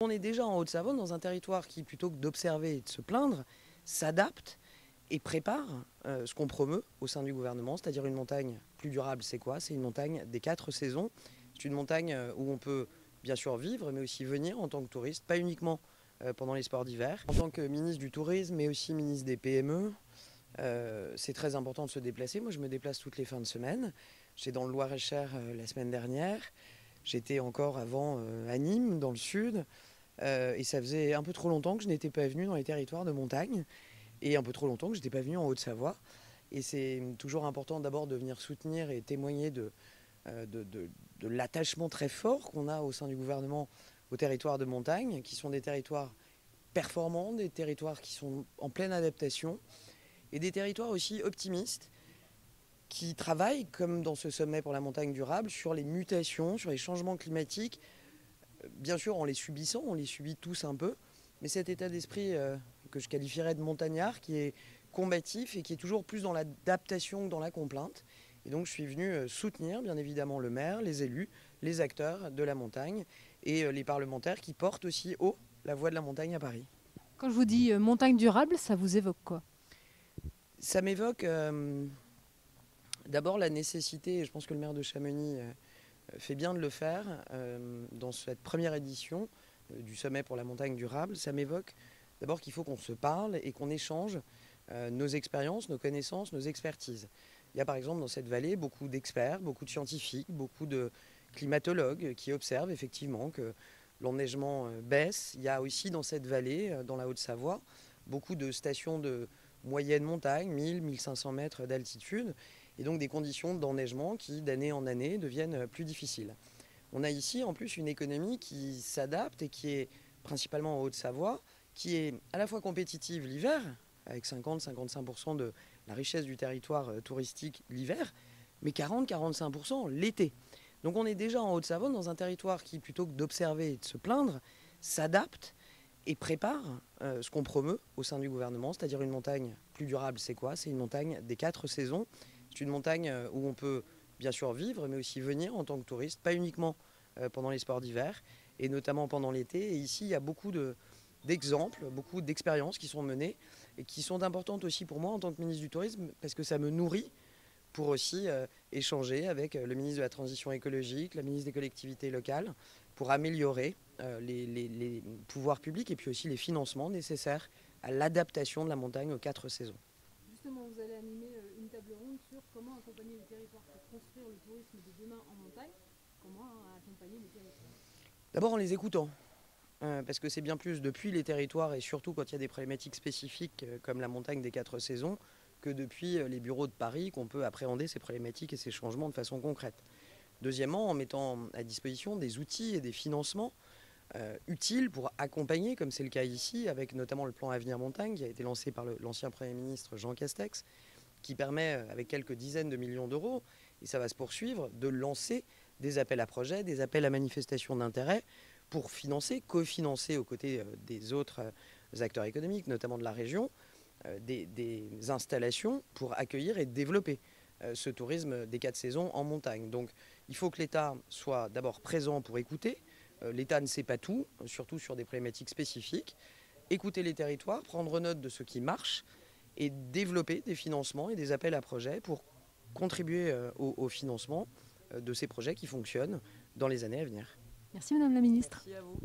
On est déjà en Haute-Savoie, dans un territoire qui, plutôt que d'observer et de se plaindre, s'adapte et prépare ce qu'on promeut au sein du gouvernement, c'est-à-dire une montagne plus durable. C'est quoi? C'est une montagne des 4 saisons. C'est une montagne où on peut bien sûr vivre, mais aussi venir en tant que touriste, pas uniquement pendant les sports d'hiver. En tant que ministre du Tourisme, mais aussi ministre des PME, c'est très important de se déplacer. Moi, je me déplace toutes les fins de semaine. J'étais dans le Loir-et-Cher la semaine dernière. J'étais encore avant à Nîmes, dans le sud. Et ça faisait un peu trop longtemps que je n'étais pas venu dans les territoires de montagne. Et un peu trop longtemps que je n'étais pas venu en Haute-Savoie. Et c'est toujours important d'abord de venir soutenir et témoigner de l'attachement très fort qu'on a au sein du gouvernement aux territoires de montagne, qui sont des territoires performants, des territoires qui sont en pleine adaptation, et des territoires aussi optimistes, qui travaillent, comme dans ce sommet pour la montagne durable, sur les mutations, sur les changements climatiques, bien sûr en les subissant, on les subit tous un peu, mais cet état d'esprit que je qualifierais de montagnard, qui est combatif et qui est toujours plus dans l'adaptation que dans la complainte. Et donc je suis venu soutenir bien évidemment le maire, les élus, les acteurs de la montagne et les parlementaires qui portent aussi haut la voix de la montagne à Paris. Quand je vous dis montagne durable, ça vous évoque quoi? Ça m'évoque d'abord la nécessité, et je pense que le maire de Chamonix fait bien de le faire, dans cette première édition du sommet pour la montagne durable. Ça m'évoque d'abord qu'il faut qu'on se parle et qu'on échange nos expériences, nos connaissances, nos expertises. Il y a par exemple dans cette vallée beaucoup d'experts, beaucoup de scientifiques, beaucoup de climatologues qui observent effectivement que l'enneigement baisse. Il y a aussi dans cette vallée, dans la Haute-Savoie, beaucoup de stations de moyenne montagne, 1000-1500 mètres d'altitude, et donc des conditions d'enneigement qui, d'année en année, deviennent plus difficiles. On a ici en plus une économie qui s'adapte et qui est principalement en Haute-Savoie, qui est à la fois compétitive l'hiver, avec 50-55% de la richesse du territoire touristique l'hiver, mais 40-45% l'été. Donc on est déjà en Haute-Savoie dans un territoire qui, plutôt que d'observer et de se plaindre, s'adapte et prépare ce qu'on promeut au sein du gouvernement, c'est-à-dire une montagne plus durable. C'est quoi? C'est une montagne des 4 saisons. C'est une montagne où on peut bien sûr vivre, mais aussi venir en tant que touriste, pas uniquement pendant les sports d'hiver, et notamment pendant l'été. Et ici, il y a beaucoup d'exemples, beaucoup d'expériences qui sont menées, et qui sont importantes aussi pour moi en tant que ministre du Tourisme, parce que ça me nourrit pour aussi échanger avec le ministre de la Transition écologique, la ministre des collectivités locales, pour améliorer les pouvoirs publics et puis aussi les financements nécessaires à l'adaptation de la montagne aux 4 saisons. Justement, vous allez animer une table ronde sur comment accompagner les territoires pour construire le tourisme de demain en montagne. Comment accompagner les territoires? D'abord en les écoutant, parce que c'est bien plus depuis les territoires et surtout quand il y a des problématiques spécifiques comme la montagne des 4 saisons, que depuis les bureaux de Paris qu'on peut appréhender ces problématiques et ces changements de façon concrète. Deuxièmement, en mettant à disposition des outils et des financements utiles pour accompagner, comme c'est le cas ici, avec notamment le plan Avenir Montagne qui a été lancé par l'ancien Premier ministre Jean Castex, qui permet, avec quelques dizaines de millions d'euros, et ça va se poursuivre, de lancer des appels à projets, des appels à manifestation d'intérêt pour financer, cofinancer aux côtés des autres acteurs économiques, notamment de la région, des installations pour accueillir et développer ce tourisme des 4 saisons en montagne. Donc il faut que l'État soit d'abord présent pour écouter. L'État ne sait pas tout, surtout sur des problématiques spécifiques. Écouter les territoires, prendre note de ce qui marche et développer des financements et des appels à projets pour contribuer au financement de ces projets qui fonctionnent dans les années à venir. Merci Madame la Ministre. Merci à vous.